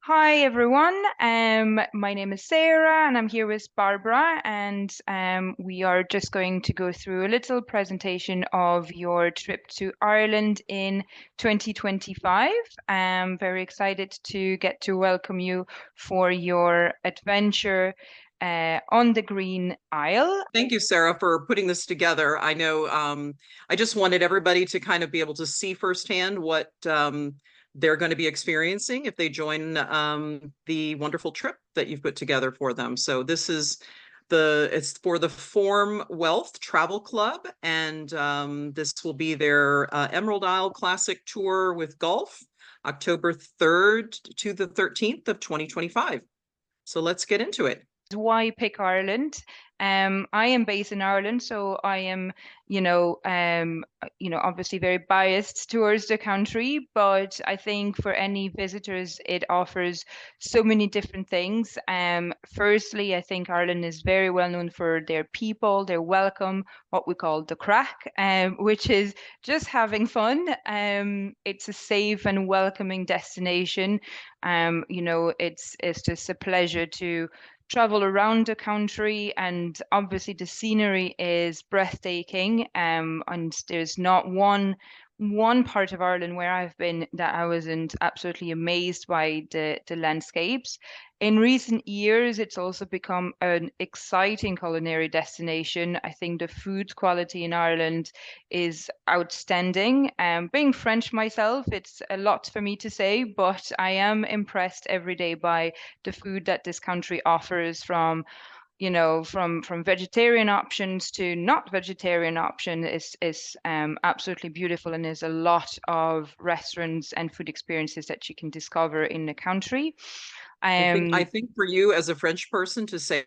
Hi everyone. My name is Sarah and I'm here with Barbara and we are just going to go through a little presentation of your trip to Ireland in 2025. I'm very excited to get to welcome you for your adventure on the Green Isle. Thank you, Sarah, for putting this together. I know I just wanted everybody to kind of be able to see firsthand what they're going to be experiencing if they join the wonderful trip that you've put together for them. So it's for the Form Wealth Travel Club, and this will be their Emerald Isle Classic Tour with Golf, October 3rd to the 13th of 2025. So let's get into it. Why pick Ireland? I am based in Ireland, so I am, obviously very biased towards the country. But I think for any visitors, it offers so many different things. Firstly, I think Ireland is very well known for their people, their welcome, what we call the crack, which is just having fun. It's a safe and welcoming destination. It's just a pleasure to travel around the country, and obviously the scenery is breathtaking. And there's not one part of Ireland where I've been that I wasn't absolutely amazed by the landscapes. In recent years, it's also become an exciting culinary destination. I think the food quality in Ireland is outstanding. Being French myself, it's a lot for me to say, but I am impressed every day by the food that this country offers, from vegetarian options to not vegetarian option is absolutely beautiful, and there's a lot of restaurants and food experiences that you can discover in the country. I Um, think for you as a French person to say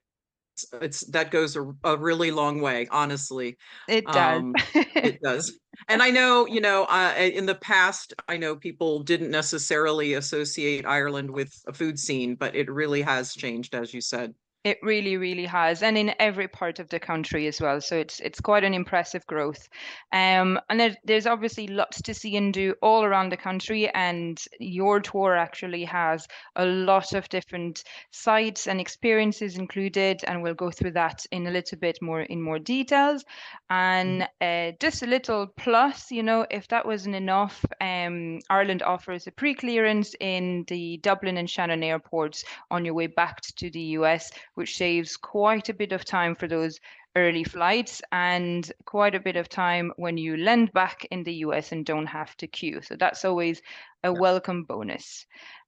it's that goes a really long way, honestly. it does. Um, it does. And I know, in the past, I know people didn't necessarily associate Ireland with a food scene, but it really has changed, as you said. It really, really has, and in every part of the country as well. So it's quite an impressive growth. And there's obviously lots to see and do all around the country, and your tour actually has a lot of different sites and experiences included, and we'll go through that in a little bit more in more details. Mhm. And just a little plus, if that wasn't enough, Ireland offers a pre-clearance in the Dublin and Shannon airports on your way back to the US, which saves quite a bit of time for those early flights and quite a bit of time when you land back in the US and don't have to queue. So that's always a Yeah, welcome bonus.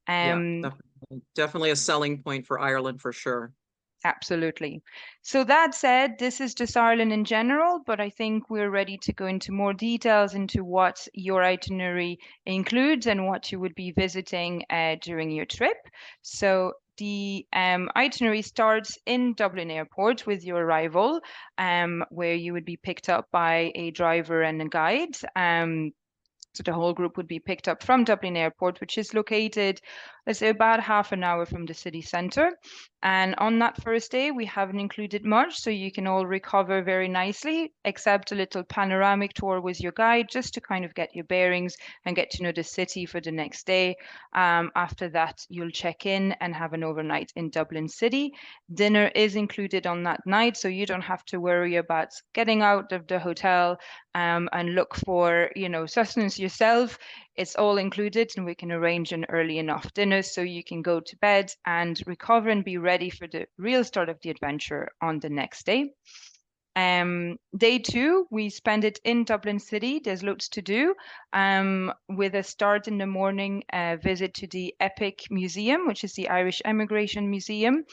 yeah, Um, definitely a selling point for Ireland for sure. Absolutely. So that said, this is just Ireland in general, but I think we're ready to go into more details into what your itinerary includes and what you would be visiting during your trip. So the itinerary starts in Dublin Airport with your arrival, where you would be picked up by a driver and a guide. So the whole group would be picked up from Dublin Airport, which is located, let's say, about half an hour from the city centre. And on that first day, we haven't included much, so you can all recover very nicely, except a little panoramic tour with your guide, just to kind of get your bearings and get to know the city for the next day. After that, you'll check in and have an overnight in Dublin City. Dinner is included on that night, so you don't have to worry about getting out of the hotel and look for, sustenance yourself. It's all included, and we can arrange an early enough dinner so you can go to bed and recover and be ready for the real start of the adventure on the next day. Day two, we spend it in Dublin City. There's loads to do. With a start in the morning, visit to the Epic Museum, which is the Irish Emigration Museum.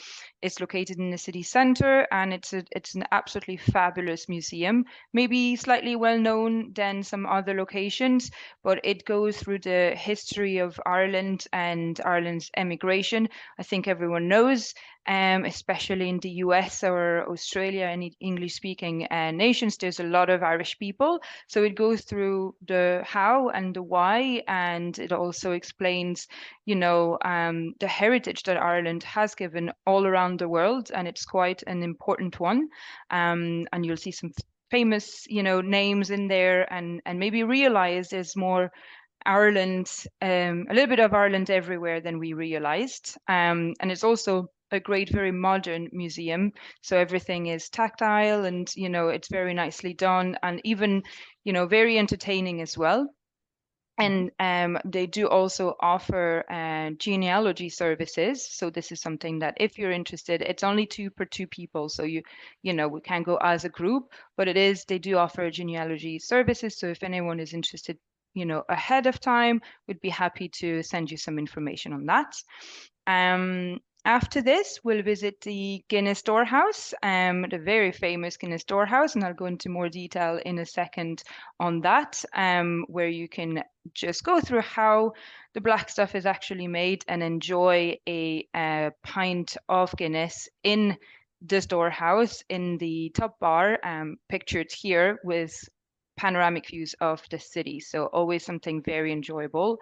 It's located in the city centre, and it's an absolutely fabulous museum. Maybe slightly well known than some other locations, but it goes through the history of Ireland and Ireland's emigration. I think everyone knows, especially in the US or Australia and English speaking nations, there's a lot of Irish people. So it goes through the how and the why, and it also explains, the heritage that Ireland has given all around the world, and it's quite an important one. And you'll see some famous, names in there, and maybe realize there's more Ireland, a little bit of Ireland everywhere than we realized. And it's also a great, very modern museum. So everything is tactile and, it's very nicely done and even, very entertaining as well. And they do also offer genealogy services. So this is something that if you're interested, it's only two per two people. So we can go as a group, but they do offer genealogy services. So if anyone is interested, ahead of time, we'd be happy to send you some information on that. After this, we'll visit the Guinness Storehouse, the very famous Guinness Storehouse, and I'll go into more detail in a second on that, where you can just go through how the black stuff is actually made and enjoy a pint of Guinness in the storehouse in the top bar, pictured here with panoramic views of the city. So always something very enjoyable.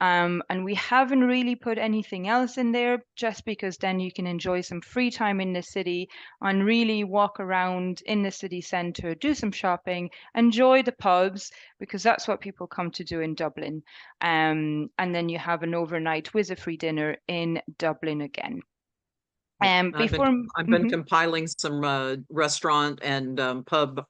And we haven't really put anything else in there just because then you can enjoy some free time in the city and really walk around in the city centre, do some shopping, enjoy the pubs because that's what people come to do in Dublin. And then you have an overnight with a free dinner in Dublin again. Yeah, Before, I've been Mhm. compiling some restaurant and pub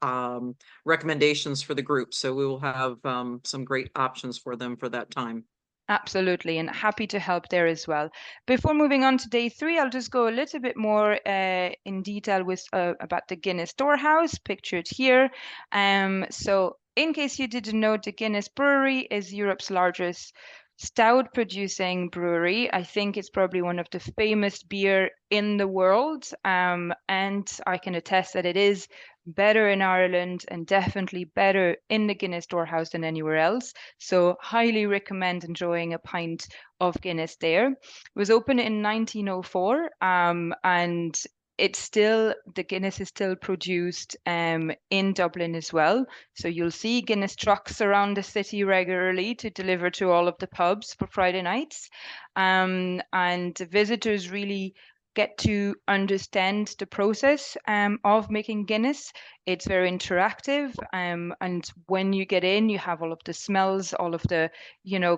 recommendations for the group, so we will have some great options for them for that time. Absolutely, and happy to help there as well. Before moving on to day three, I'll just go a little bit more in detail with about the Guinness Storehouse pictured here. So in case you didn't know, the Guinness Brewery is Europe's largest stout producing brewery. I think it's probably one of the famous beer in the world, and I can attest that it is better in Ireland and definitely better in the Guinness Storehouse than anywhere else. So highly recommend enjoying a pint of Guinness there. It was open in 1904, and the Guinness is still produced in Dublin as well. So you'll see Guinness trucks around the city regularly to deliver to all of the pubs for Friday nights. And visitors really get to understand the process of making Guinness. It's very interactive. And when you get in, you have all of the smells, all of the,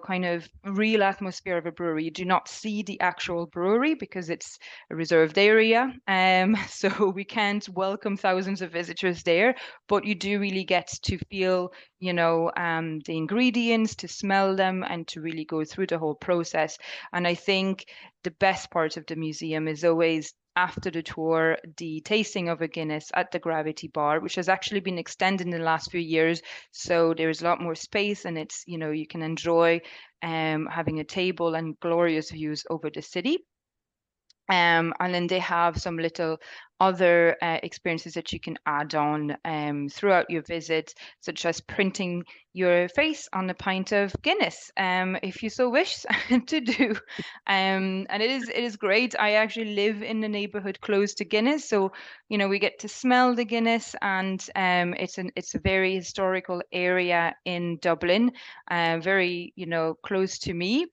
kind of real atmosphere of a brewery. You do not see the actual brewery because it's a reserved area. So we can't welcome thousands of visitors there, but you do really get to feel, the ingredients, to smell them, and to really go through the whole process. And I think the best part of the museum is always after the tour, the tasting of a Guinness at the Gravity Bar, which has actually been extended in the last few years. So there's a lot more space and it's, you can enjoy having a table and glorious views over the city. And then they have some little other experiences that you can add on throughout your visit, such as printing your face on a pint of Guinness, if you so wish to do. And it is great. I actually live in the neighborhood close to Guinness, so we get to smell the Guinness, and it's a very historical area in Dublin, very close to me.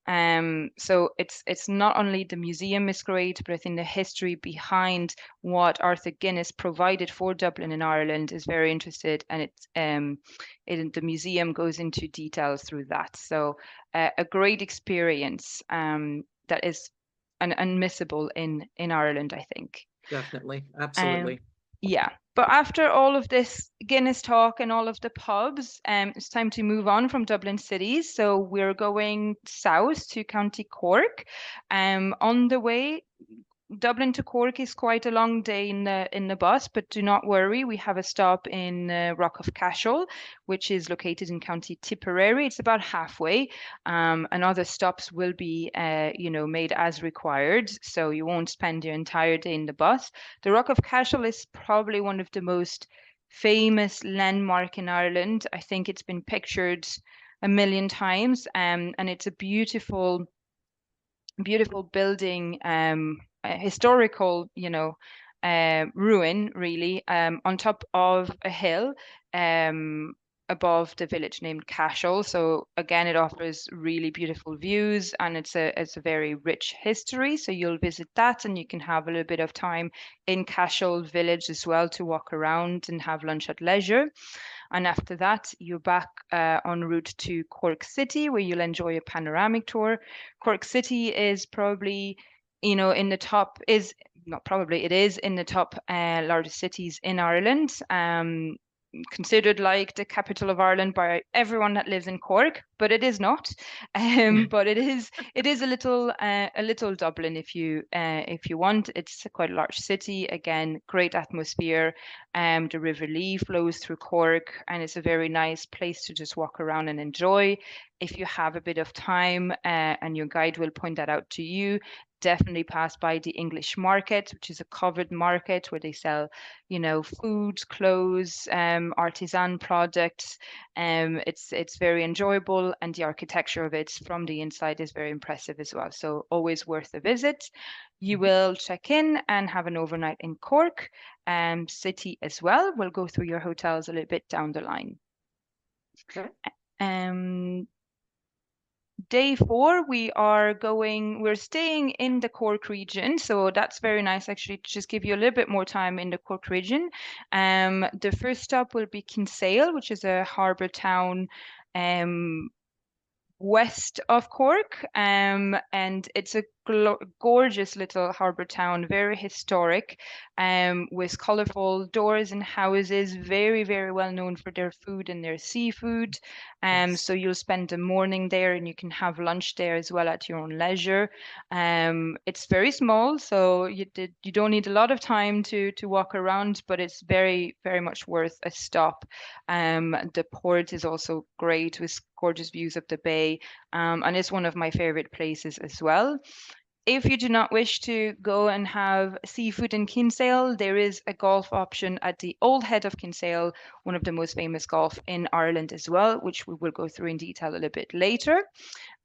So it's not only the museum is great, but I think the history behind what Arthur Guinness provided for Dublin and Ireland is very interested, and the museum goes into details through that. So a great experience that is unmissable in Ireland, I think. Definitely, Um, absolutely. yeah. But after all of this Guinness talk and all of the pubs, it's time to move on from Dublin City. So we're going south to County Cork. On the way, Dublin to Cork is quite a long day in the bus, but do not worry. We have a stop in Rock of Cashel, which is located in County Tipperary. It's about halfway, and other stops will be, made as required. So you won't spend your entire day in the bus. The Rock of Cashel is probably one of the most famous landmark in Ireland. I think it's been pictured a million times, and it's a beautiful building, a historical, ruin really, on top of a hill, above the village named Cashel. So again, it offers really beautiful views and it's a very rich history. So you'll visit that and you can have a little bit of time in Cashel village as well to walk around and have lunch at leisure. And after that, you're back en route to Cork City, where you'll enjoy a panoramic tour. Cork City is probably, in the top, is not probably, it is in the top largest cities in Ireland. Considered like the capital of Ireland by everyone that lives in Cork, but it is not. But it is a little Dublin if you want. It's quite a large city. Again, great atmosphere. The River Lee flows through Cork, and it's a very nice place to just walk around and enjoy. If you have a bit of time, and your guide will point that out to you, definitely pass by the English market, which is a covered market where they sell, food, clothes, artisan products. It's very enjoyable, and the architecture of it from the inside is very impressive as well. So always worth a visit. You will check in and have an overnight in Cork city as well. We'll go through your hotels a little bit down the line. Okay. Um, Day 4, we're staying in the Cork region. So that's very nice actually to just give you a little bit more time in the Cork region. The first stop will be Kinsale, which is a harbour town west of Cork, and it's a gorgeous little harbour town, very historic, with colourful doors and houses, very, very well known for their food and their seafood. Yes. So you'll spend the morning there and you can have lunch there as well at your own leisure. It's very small, so you don't need a lot of time to walk around, but it's very, very much worth a stop. The port is also great with gorgeous views of the bay, and it's one of my favorite places as well. If you do not wish to go and have seafood in Kinsale, there is a golf option at the Old Head of Kinsale, one of the most famous golf in Ireland as well, which we will go through in detail a little bit later.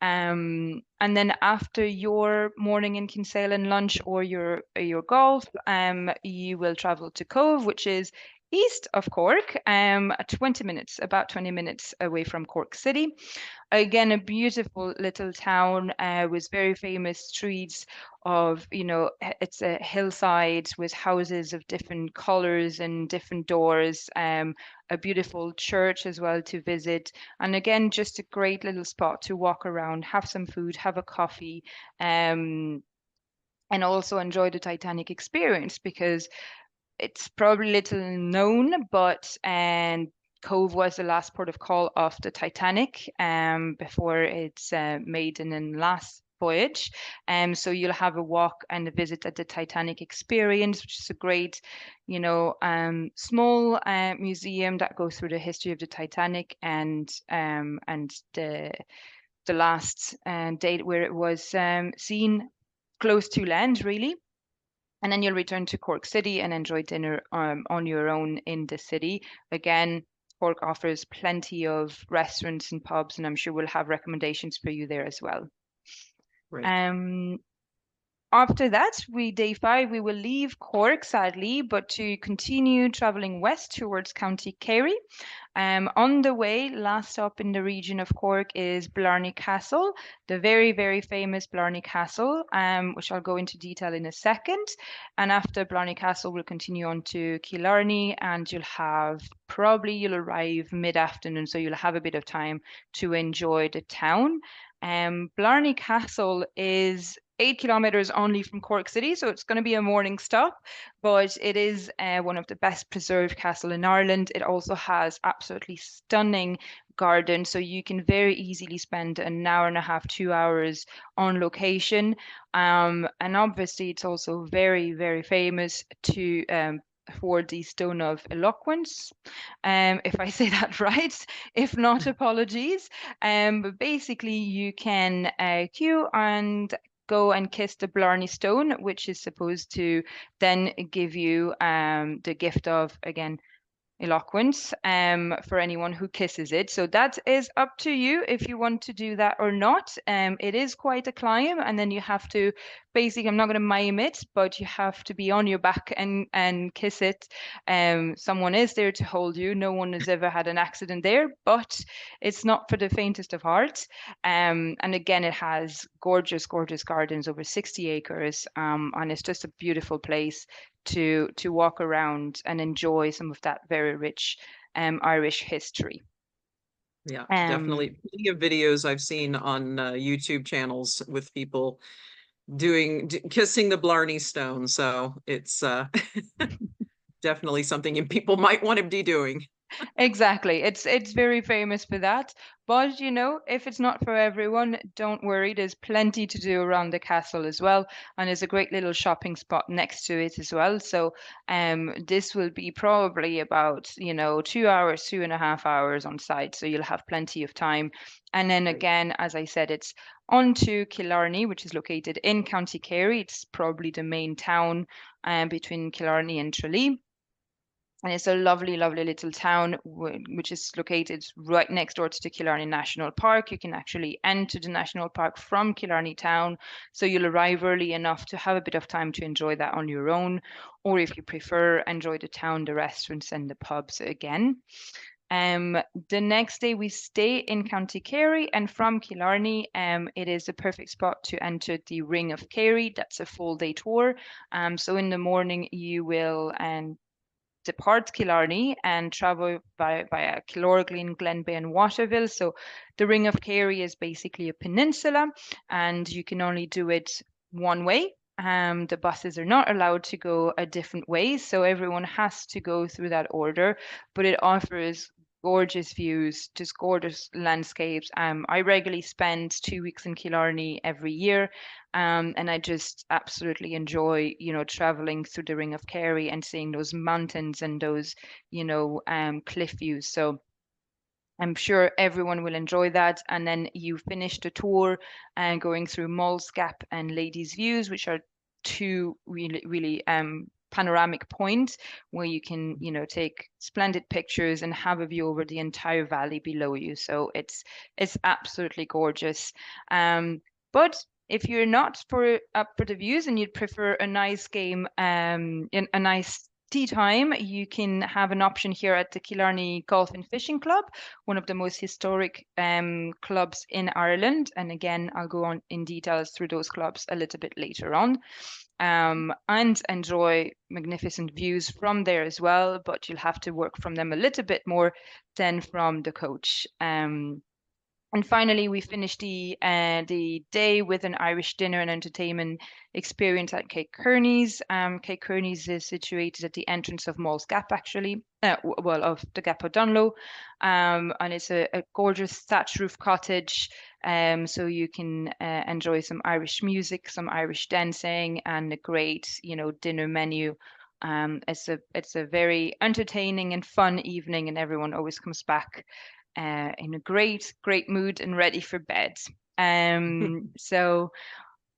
And then after your morning in Kinsale and lunch or your golf, you will travel to Cove, which is east of Cork, 20 minutes, about 20 minutes away from Cork City. Again, a beautiful little town with very famous streets of, it's a hillside with houses of different colors and different doors, a beautiful church as well to visit. And again, just a great little spot to walk around, have some food, have a coffee, and also enjoy the Titanic experience because it's probably little known, but Cove was the last port of call of the Titanic before it's made in the last voyage. So you'll have a walk and a visit at the Titanic experience, which is a great, small museum that goes through the history of the Titanic and the last date where it was seen close to land, really. And then you'll return to Cork City and enjoy dinner on your own in the city. Again, Cork offers plenty of restaurants and pubs, and I'm sure we'll have recommendations for you there as well. Great. Um, After that, day 5, we will leave Cork, sadly, but to continue traveling west towards County Kerry. On the way, last stop in the region of Cork is Blarney Castle, the very, very famous Blarney Castle, which I'll go into detail in a second. And after Blarney Castle, we'll continue on to Killarney, and you'll arrive mid-afternoon, so you'll have a bit of time to enjoy the town. Blarney Castle is 8 kilometers only from Cork City, so it's going to be a morning stop, but it is one of the best preserved castle in Ireland. It also has absolutely stunning gardens, so you can very easily spend an hour and a half, 2 hours on location. And obviously, it's also very, very famous for the Stone of Eloquence, if I say that right. If not, apologies. But basically, you can queue and go and kiss the Blarney Stone, which is supposed to then give you the gift of, again, eloquence for anyone who kisses it. So that is up to you if you want to do that or not. It is quite a climb, and then you have to basically, I'm not going to mime it, but you have to be on your back and kiss it. Someone is there to hold you. No one has ever had an accident there, but it's not for the faintest of heart. And again, it has gorgeous, gorgeous gardens, over 60 acres, and it's just a beautiful place to walk around and enjoy some of that very rich Irish history. Yeah, Um, definitely. Plenty of videos I've seen on YouTube channels with people kissing the Blarney Stone. So it's definitely something people might want to be doing. Exactly. It's very famous for that. But you know, if it's not for everyone, don't worry. There's plenty to do around the castle as well, and there's a great little shopping spot next to it as well. So, this will be probably about, 2 hours, 2.5 hours on site. So you'll have plenty of time. And then Right. again, as I said, it's on to Killarney, which is located in County Kerry. It's probably the main town, between Killarney and Tralee. And it's a lovely, lovely little town which is located right next door to the Killarney National Park. You can actually enter the national park from Killarney town, so you'll arrive early enough to have a bit of time to enjoy that on your own, or if you prefer, enjoy the town, the restaurants, and the pubs again. Um, the next day we stay in County Kerry, and from Killarney, it is a perfect spot to enter the Ring of Kerry. That's a full day tour. So in the morning you will depart Killarney and travel via Killorglin, Glenbeigh, and Waterville. So the Ring of Kerry is basically a peninsula, and you can only do it one way. The buses are not allowed to go a different way, so everyone has to go through that order. But it offers gorgeous views, just gorgeous landscapes. I regularly spend 2 weeks in Killarney every year, and I just absolutely enjoy, traveling through the Ring of Kerry and seeing those mountains and those, cliff views. So I'm sure everyone will enjoy that. And then you finish the tour and going through Moll's Gap and Ladies Views, which are two really, really panoramic points where you can, take splendid pictures and have a view over the entire valley below you. So it's absolutely gorgeous. But if you're not up for the views and you'd prefer a nice game, in a nice tea time, you can have an option here at the Killarney Golf and Fishing Club, one of the most historic clubs in Ireland. And again, I'll go on in details through those clubs a little bit later on. And enjoy magnificent views from there as well, but you'll have to work from them a little bit more than from the coach. And finally, we finished the day with an Irish dinner and entertainment experience at Kate Kearney's. Kate Kearney's is situated at the entrance of Moll's Gap, actually, well, of the Gap O'Donnell, and it's a gorgeous thatch roof cottage. So you can enjoy some Irish music, some Irish dancing, and a great, dinner menu. It's a very entertaining and fun evening, and everyone always comes back in a great, great mood and ready for bed. So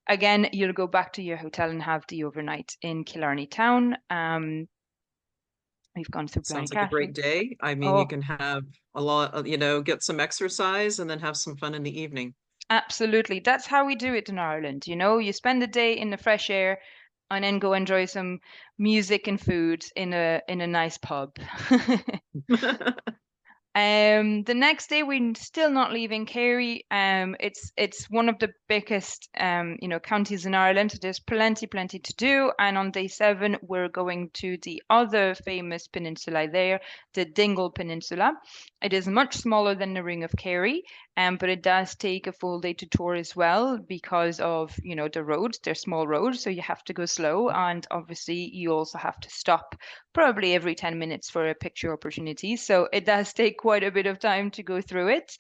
again, you'll go back to your hotel and have the overnight in Killarney town. We've gone through Blarney Sounds like a Castle. great day. I mean, you Oh, can have a lot of, get some exercise and then have some fun in the evening. absolutely. That's how we do it in Ireland. You spend the day in the fresh air and then go enjoy some music and food in a nice pub. The next day we're still not leaving Kerry. It's one of the biggest counties in Ireland. There's plenty to do. And on day 7, we're going to the other famous peninsula there, the Dingle Peninsula. It is much smaller than the Ring of Kerry, but it does take a full day to tour as well because of, the roads. They're small roads, so you have to go slow, and obviously you also have to stop probably every 10 minutes for a picture opportunity. So it does take quite a bit of time to go through it.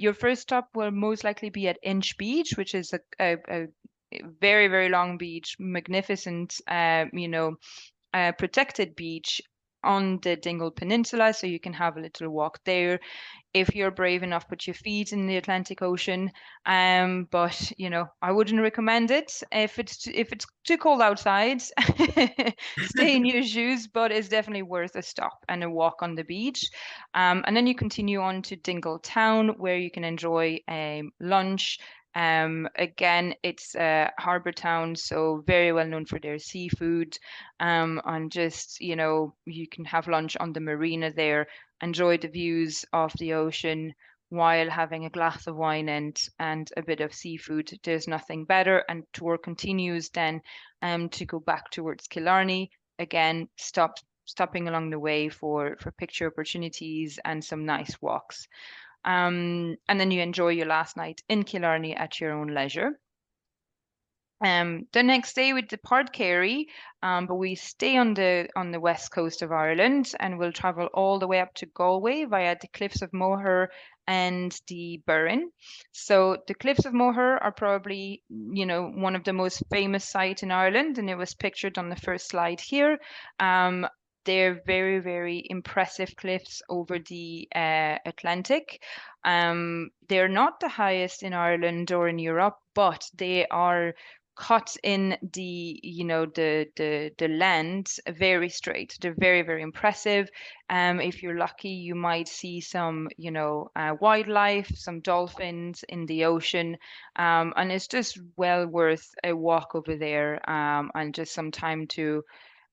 Your first stop will most likely be at Inch Beach, which is a very, very long beach, magnificent, protected beach on the Dingle Peninsula. So you can have a little walk there if you're brave enough, put your feet in the Atlantic Ocean. But I wouldn't recommend it if it's too cold outside. Stay in your shoes, but it's definitely worth a stop and a walk on the beach. And then you continue on to Dingle Town, where you can enjoy lunch. Again, it's a harbour town, so very well known for their seafood. And just, you can have lunch on the marina there, enjoy the views of the ocean while having a glass of wine and a bit of seafood. There's nothing better. And tour continues then to go back towards Killarney. Again, stop stopping along the way for picture opportunities and some nice walks. And then you enjoy your last night in Killarney at your own leisure. The next day we depart Kerry, but we stay on the west coast of Ireland, and we'll travel all the way up to Galway via the Cliffs of Moher and the Burren. So the Cliffs of Moher are probably, one of the most famous sites in Ireland, and it was pictured on the first slide here. They're very, very impressive cliffs over the Atlantic. They're not the highest in Ireland or in Europe, but they are cut in the land very straight. They're very, very impressive. If you're lucky, you might see some, wildlife, some dolphins in the ocean. And it's just well worth a walk over there, and just some time to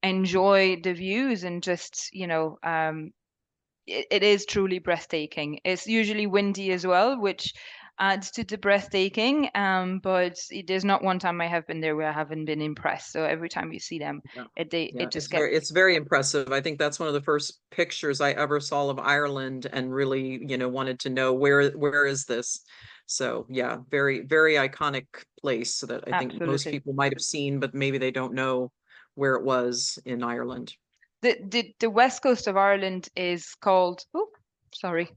enjoy the views and just, it is truly breathtaking. It's usually windy as well, which adds to the breathtaking. But there's not one time I have been there where I haven't been impressed. So every time you see them, Yeah. it Yeah, just gets it's very impressive. I think that's one of the first pictures I ever saw of Ireland and really, wanted to know where is this? So yeah, very, very iconic place that I think most absolutely. people might have seen, but maybe they don't know where it was in Ireland. The west coast of Ireland is called. Oh, sorry.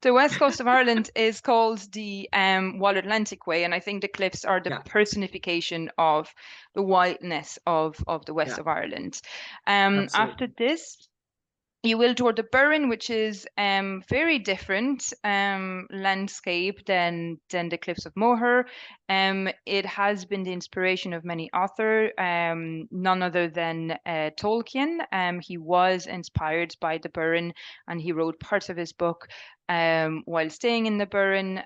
The west coast of Ireland is called the Wild Atlantic Way, and I think the cliffs are the Yeah, personification of the wildness of the west yeah, of Ireland. After absolutely. this, you will tour the Burren, which is very different landscape than the Cliffs of Moher. It has been the inspiration of many authors, none other than Tolkien. He was inspired by the Burren, and he wrote parts of his book while staying in the Burren.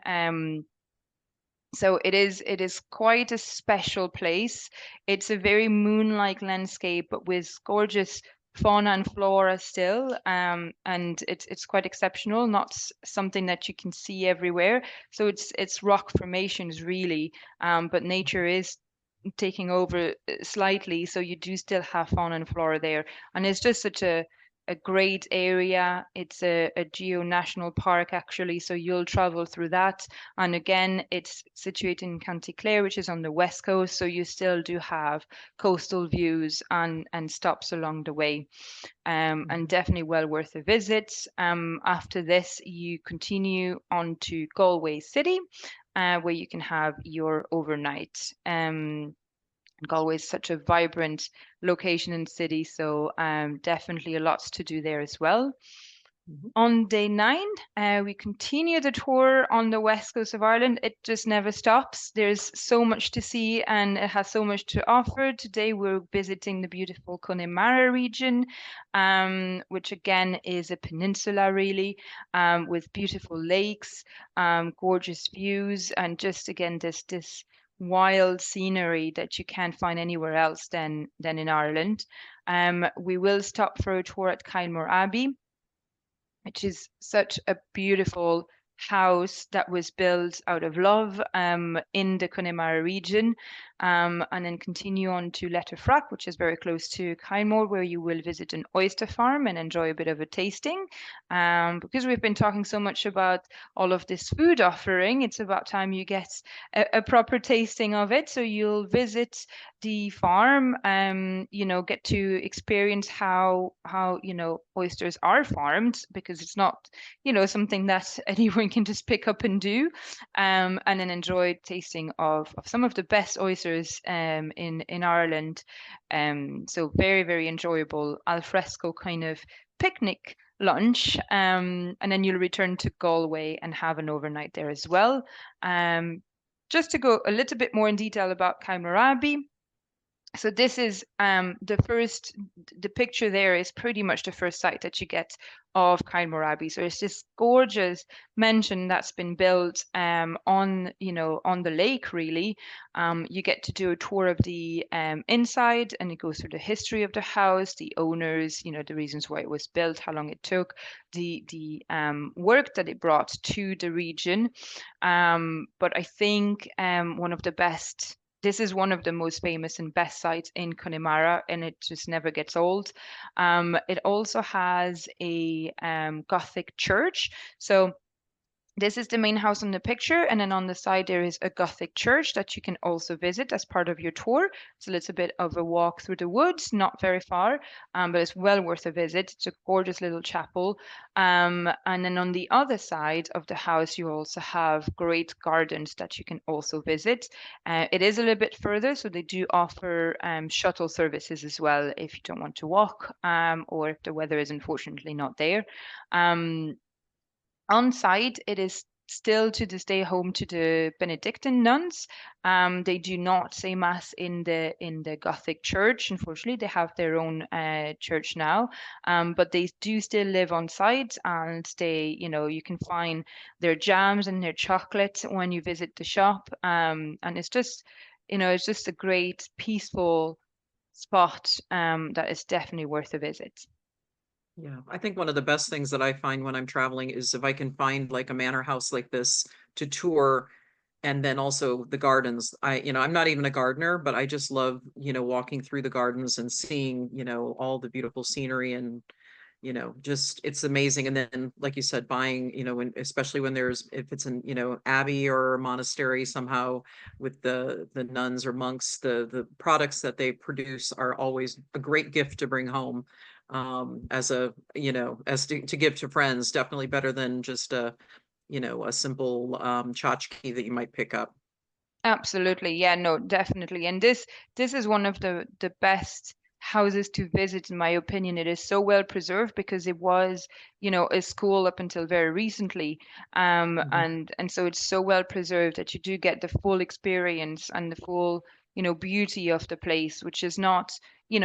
So it is quite a special place. It's a very moon-like landscape, but with gorgeous fauna and flora still. And it's quite exceptional, not something that you can see everywhere. So it's rock formations really, but nature is taking over slightly, so you do still have fauna and flora there, and it's just such a great area. It's a geo national park actually, so you'll travel through that. And again, it's situated in County Clare, which is on the west coast, so you still do have coastal views and stops along the way. And definitely well worth a visit. After this, you continue on to Galway City, where you can have your overnight. Galway is such a vibrant location and city, so definitely a lot to do there as well. Mhm. On day 9, we continue the tour on the west coast of Ireland. It just never stops. There's so much to see and it has so much to offer. Today we're visiting the beautiful Connemara region, which again is a peninsula really, with beautiful lakes, gorgeous views, and just again this wild scenery that you can't find anywhere else than in Ireland. We will stop for a tour at Kylemore Abbey, which is such a beautiful house that was built out of love in the Connemara region, and then continue on to Letterfrack, which is very close to Kylemore, where you will visit an oyster farm and enjoy a bit of a tasting. Because we've been talking so much about all of this food offering, it's about time you get a proper tasting of it. So you'll visit the farm, get to experience how oysters are farmed, because it's not something that anyone can just pick up and do, and then enjoy tasting of some of the best oysters in Ireland. So very, very enjoyable al fresco kind of picnic lunch, and then you'll return to Galway and have an overnight there as well. Just to go a little bit more in detail about Kylemore Abbey, so this is the picture there is pretty much the first sight that you get of Kylemore Abbey. So it's this gorgeous mansion that's been built on the lake really. You get to do a tour of the inside, and it goes through the history of the house, the owners, the reasons why it was built, how long it took, the work that it brought to the region. But I think one of the best this is one of the most famous and best sites in Connemara, and it just never gets old. It also has a Gothic church. So this is the main house in the picture, and then on the side there is a Gothic church that you can also visit as part of your tour. It's a little bit of a walk through the woods, not very far, but it's well worth a visit. It's a gorgeous little chapel. And then on the other side of the house, you also have great gardens that you can also visit. It is a little bit further, so they do offer shuttle services as well if you don't want to walk, or if the weather is unfortunately not there. Um, on site, it is still to this day home to the Benedictine nuns. They do not say mass in the Gothic church. Unfortunately, they have their own church now, but they do still live on site, and you can find their jams and their chocolate when you visit the shop. And it's just a great peaceful spot that is definitely worth a visit. Yeah, I think one of the best things that I find when I'm traveling is if I can find like a manor house like this to tour, and then also the gardens. I'm not even a gardener, but I just love, walking through the gardens and seeing, all the beautiful scenery, and just it's amazing. And then, like you said, buying, especially when if it's an, abbey or monastery somehow, with the nuns or monks, the products that they produce are always a great gift to bring home, as to give to friends. Definitely better than just a simple tchotchke that you might pick up. Absolutely. Yeah, no, definitely. And this is one of the best houses to visit in my opinion. It is so well preserved because it was, a school up until very recently. Mhm. And so it's so well preserved that you do get the full experience and the full, beauty of the place, which is not,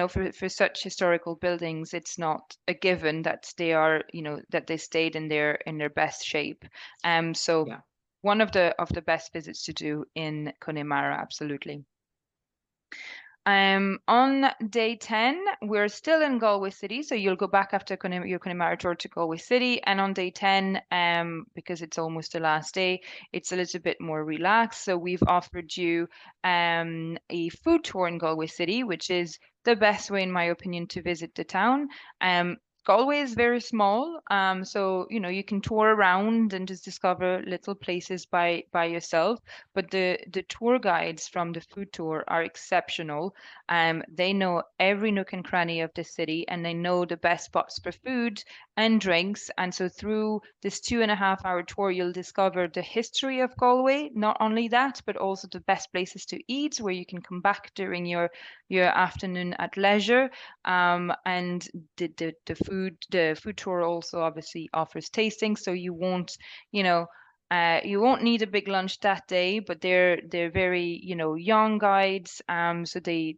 for such historical buildings, it's not a given that they are, that they stayed in their best shape. So Yeah. one of the best visits to do in Connemara, absolutely. On day 10, we're still in Galway City, so you'll go back after your Connemara tour to Galway City. And on day 10, because it's almost the last day, it's a little bit more relaxed. So we've offered you a food tour in Galway City, which is the best way, in my opinion, to visit the town. Galway is very small, so you can tour around and just discover little places by yourself. But the tour guides from the food tour are exceptional. They know every nook and cranny of the city, and they know the best spots for food and drinks. And so through this 2.5 hour tour, you'll discover the history of Galway. Not only that, but also the best places to eat, where you can come back during your afternoon at leisure. And the food tour also obviously offers tasting, so you won't need a big lunch that day, but they're very, young guides. So they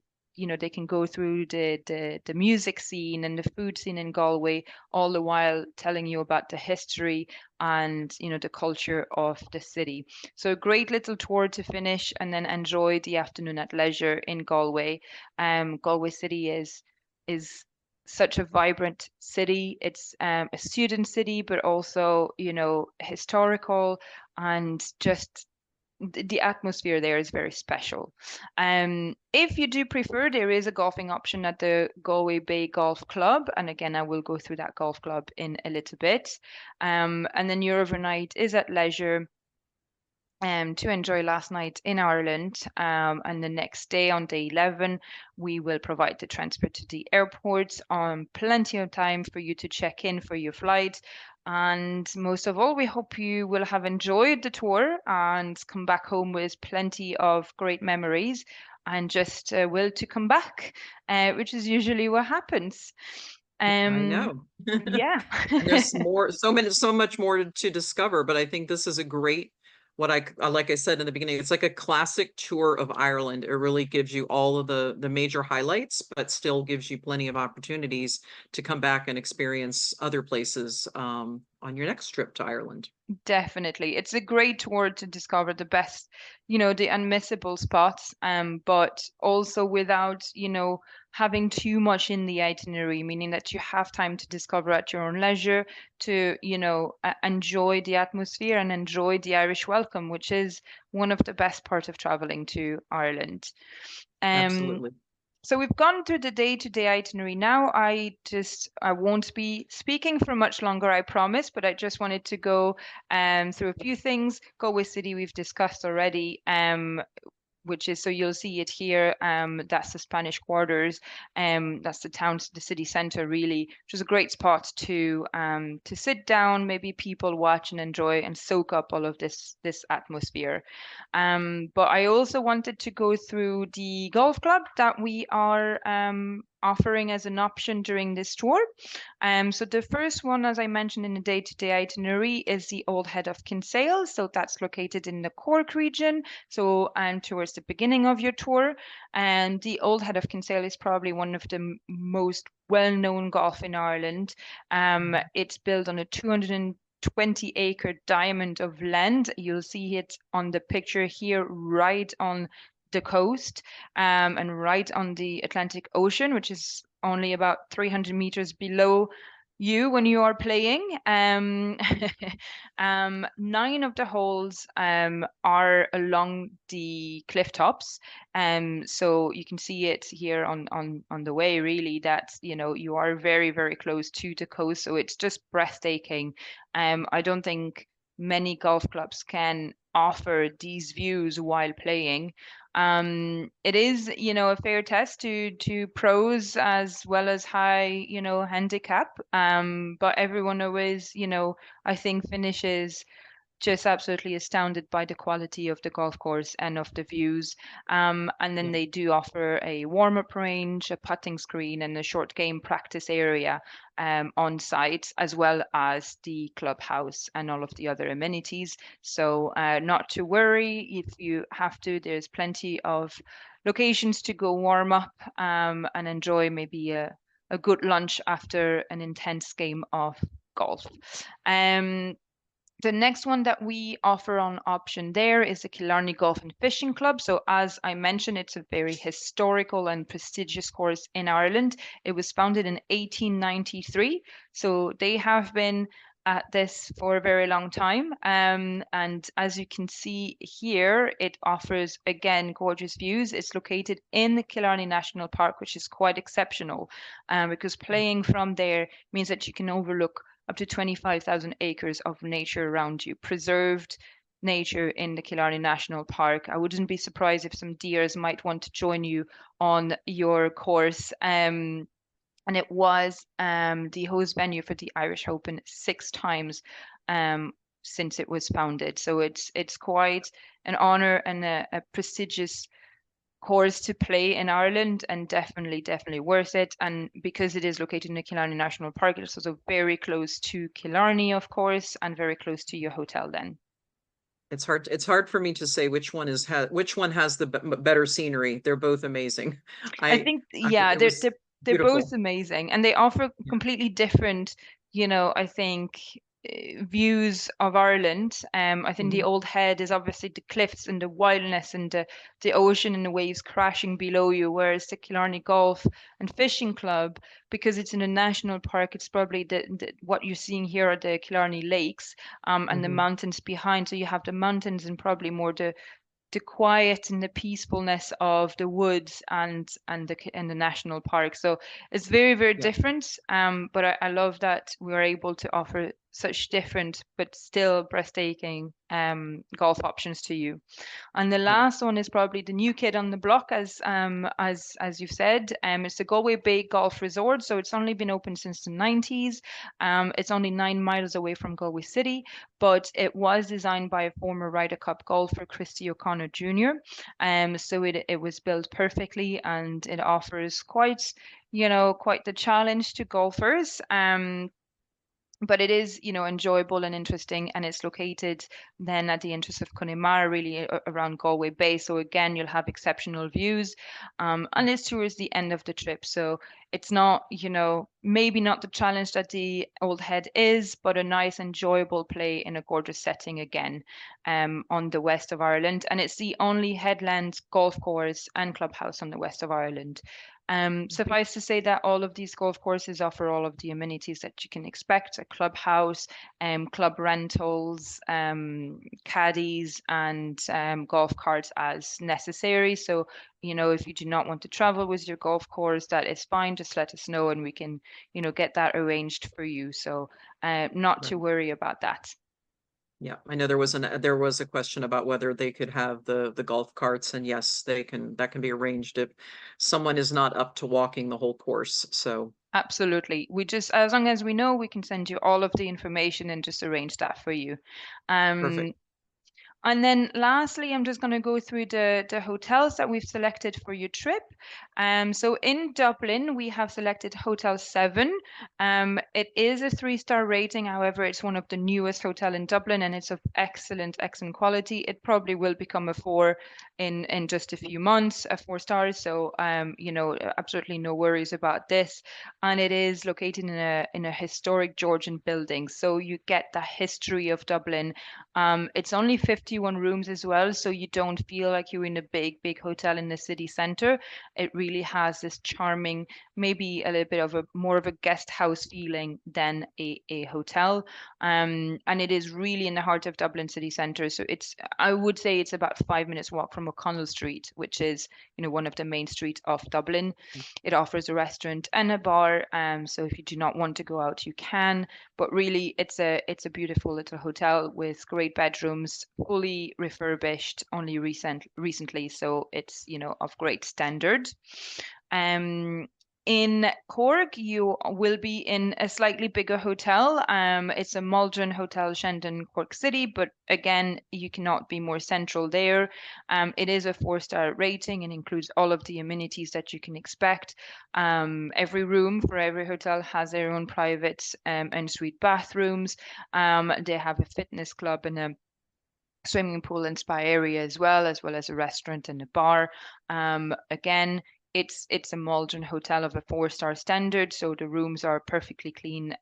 can go through the music scene and the food scene in Galway, all the while telling you about the history and, the culture of the city. So a great little tour to finish and then enjoy the afternoon at leisure in Galway. Galway City is such a vibrant city. It's a student city, but also, historical, and just the atmosphere there is very special. If you do prefer, there is a golfing option at the Galway Bay Golf Club, and again, I will go through that golf club in a little bit. And then your overnight is at leisure, to enjoy last night in Ireland. And the next day, on day 11, we will provide the transport to the airport on plenty of time for you to check in for your flight. And most of all, we hope you will have enjoyed the tour and come back home with plenty of great memories and just will to come back, which is usually what happens. I Um, know. yeah. And there's so much more to discover, but I think this is a great, like I said in the beginning, it's like a classic tour of Ireland. It really gives you all of the major highlights, but still gives you plenty of opportunities to come back and experience other places, on your next trip to Ireland. Definitely. It's a great tour to discover the best, the unmissable spots, but also without, having too much in the itinerary, meaning that you have time to discover at your own leisure, to, enjoy the atmosphere and enjoy the Irish welcome, which is one of the best parts of traveling to Ireland. Um, Absolutely. so we've gone through the day-to-day itinerary now. I won't be speaking for much longer, I promise, but I just wanted to go through a few things. Galway City we've discussed already. Which is, so you'll see it here. That's the Spanish Quarters. That's the town, the city center, really, which is a great spot to sit down, maybe people watch and enjoy and soak up all of this atmosphere. But I also wanted to go through the golf club that we are offering as an option during this tour. So the first one, as I mentioned in the day-to-day itinerary, is the Old Head of Kinsale. So that's located in the Cork region. So towards the beginning of your tour, and the Old Head of Kinsale is probably one of the most well-known golf in Ireland. It's built on a 220-acre diamond of land. You'll see it on the picture here, right on the coast, and right on the Atlantic Ocean, which is only about 300 meters below you when you are playing. Nine of the holes are along the cliff tops. So you can see it here on the way, really, that you are very, very close to the coast. So it's just breathtaking. I don't think many golf clubs can offer these views while playing. It is, a fair test to pros as well as high, handicap. But everyone always, I think finishes just absolutely astounded by the quality of the golf course and of the views. And then Yeah. they do offer a warm-up range, a putting screen, and a short game practice area on site, as well as the clubhouse and all of the other amenities. So not to worry if you have to. There's plenty of locations to go warm up and enjoy maybe a good lunch after an intense game of golf. Um, the next one that we offer on option there is the Killarney Golf and Fishing Club. So as I mentioned, it's a very historical and prestigious course in Ireland. It was founded in 1893. So they have been at this for a very long time. And as you can see here, it offers, again, gorgeous views. It's located in the Killarney National Park, which is quite exceptional, because playing from there means that you can overlook up to 25,000 acres of nature around you, preserved nature in the Killarney National Park. I wouldn't be surprised if some deers might want to join you on your course. And it was the host venue for the Irish Open 6 times since it was founded. So it's quite an honor and a prestigious course to play in Ireland, and definitely worth it. And because it is located in the Killarney National Park, it's also very close to Killarney, of course, and very close to your hotel then. It's hard for me to say which one has the better scenery. They're both amazing. I I think, it yeah, it was they're both beautiful. amazing, and they offer Yeah. completely different, I think, views of Ireland. I think the Mhm. Old Head is obviously the cliffs and the wildness and the ocean and the waves crashing below you, whereas the Killarney Golf and Fishing Club, because it's in a national park, it's probably the what you're seeing here are the Killarney Lakes, and the Mhm. mountains behind. So you have the mountains and probably more the quiet and the peacefulness of the woods and the national park. So it's very, very Yeah. different. But I love that we are able to offer such different but still breathtaking golf options to you. And the Yeah. last one is probably the new kid on the block, as you've said. It's the Galway Bay Golf Resort, so it's only been open since the 90s. It's only 9 miles away from Galway City, but it was designed by a former Ryder Cup golfer, Christy O'Connor Jr. So it was built perfectly, and it offers quite the challenge to golfers. But it is, enjoyable and interesting, and it's located then at the entrance of Connemara, really around Galway Bay. So again, you'll have exceptional views, and it's towards the end of the trip. So It's not, maybe not the challenge that the Old Head is, but a nice, enjoyable play in a gorgeous setting again, on the west of Ireland. And it's the only headland golf course and clubhouse on the west of Ireland. Mhm. Suffice to say that all of these golf courses offer all of the amenities that you can expect: a clubhouse, club rentals, caddies, and golf carts as necessary. So, if you do not want to travel with your golf course, that is fine. Just let us know and we can, get that arranged for you. So, not to Right. worry about that. Yeah, I know there was a question about whether they could have the golf carts, and yes, they can. That can be arranged if someone is not up to walking the whole course. So Absolutely. We just, as long as we know, we can send you all of the information and just arrange that for you. perfect. Um, And then lastly, I'm just going to go through the hotels that we've selected for your trip. So in Dublin, we have selected Hotel 7. It is a 3-star rating. However, it's one of the newest hotel in Dublin and it's of excellent quality. It probably will become a 4 in just a few months, a 4 stars. So, absolutely no worries about this. And it is located in a historic Georgian building. So you get the history of Dublin. It's only 51 rooms as well, so you don't feel like you're in a big hotel in the city center. It really has this charming, maybe a little bit of a more of a guest house feeling than a hotel. And it is really in the heart of Dublin city center. So I would say it's about 5 minutes walk from O'Connell Street, which is, one of the main streets of Dublin. It offers a restaurant and a bar. So if you do not want to go out, you can, but really it's a beautiful little hotel with great bedrooms, fully refurbished only recently, so it's of great standard. um in Cork, you will be in a slightly bigger hotel. It's a Maldron Hotel Shandon, Cork City, but again, you cannot be more central there. It is a 4-star rating and includes all of the amenities that you can expect. Every room for every hotel has their own private en-suite bathrooms. They have a fitness club and a swimming pool and spa area as well as a restaurant and a bar. Again, it's a modern hotel of a 4-star standard, so the rooms are perfectly clean,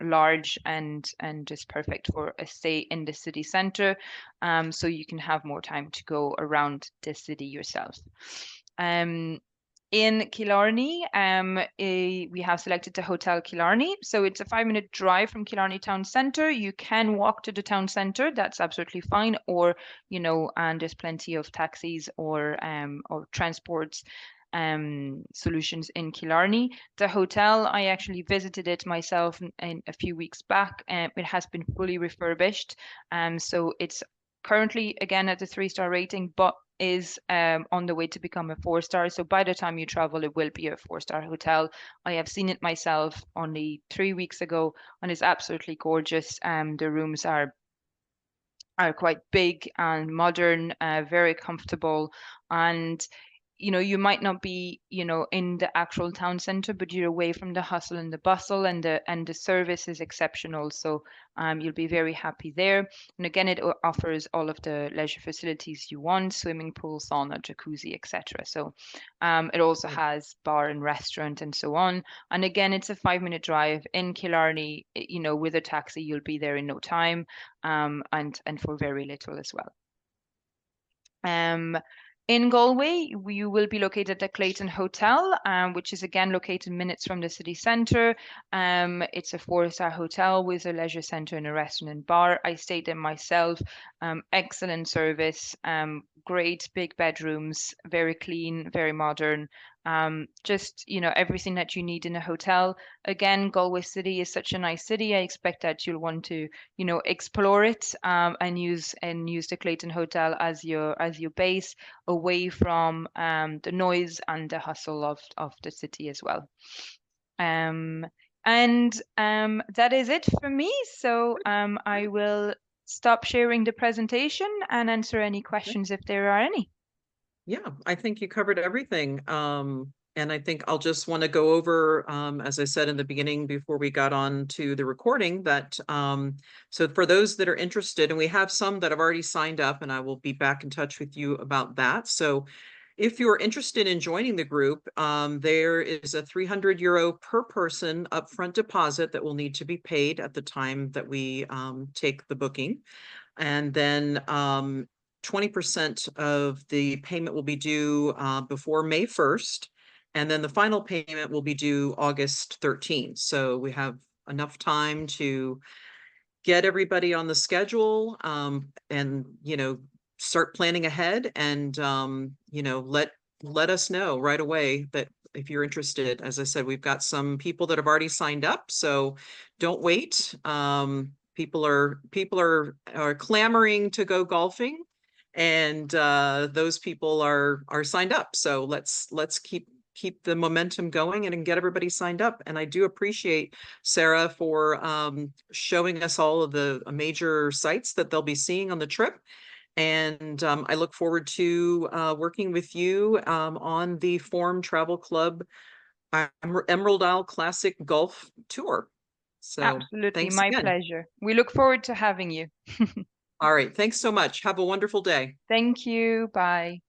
large, and just perfect for a stay in the city center. So you can have more time to go around the city yourself. Um, in Killarney, we have selected the Hotel Killarney. So it's a 5-minute drive from Killarney town centre. You can walk to the town centre, that's absolutely fine. Or, and there's plenty of taxis or transports solutions in Killarney. The hotel, I actually visited it myself in a few weeks back. It has been fully refurbished. So it's currently again at the 3-star rating, but is on the way to become a 4-star. So by the time you travel, it will be a 4-star hotel. I have seen it myself only 3 weeks ago, and it's absolutely gorgeous. The rooms are quite big and modern, very comfortable, and you might not be, in the actual town center, but you're away from the hustle and the bustle, and the service is exceptional. So you'll be very happy there. And again, it offers all of the leisure facilities you want: swimming pool, sauna, jacuzzi, etc. So it also Right. has bar and restaurant and so on. And again, it's a 5-minute drive in Killarney. With a taxi, you'll be there in no time, and for very little as well. Um, in Galway, you will be located at the Clayton Hotel, which is again located minutes from the city centre. It's a 4-star hotel with a leisure centre and a restaurant and bar. I stayed there myself. Excellent service, great big bedrooms, very clean, very modern. Just, everything that you need in a hotel. Again, Galway City is such a nice city. I expect that you'll want to, explore it, and use the Clayton Hotel as your base, away from the noise and the hustle of the city as well. Um, and that is it for me. So I will stop sharing the presentation and answer any Okay. questions if there are any. Yeah, I think you covered everything. And I think I'll just want to go over, as I said in the beginning before we got on to the recording, that so for those that are interested, and we have some that have already signed up, and I will be back in touch with you about that. So If you're interested in joining the group, there is a €300 per person upfront deposit that will need to be paid at the time that we take the booking. And then 20% of the payment will be due before May 1st. And then the final payment will be due August 13th. So we have enough time to get everybody on the schedule, and, start planning ahead, and, let us know right away that if you're interested. As I said, we've got some people that have already signed up, so don't wait. People are clamoring to go golfing, and those people are signed up. So let's keep the momentum going and get everybody signed up. And I do appreciate Sarah for showing us all of the major sites that they'll be seeing on the trip. And I look forward to working with you on the Form Travel Club Emerald Isle Classic Golf Tour. So Absolutely, thanks my again. pleasure. We look forward to having you. All right. Thanks so much. Have a wonderful day. Thank you. Bye.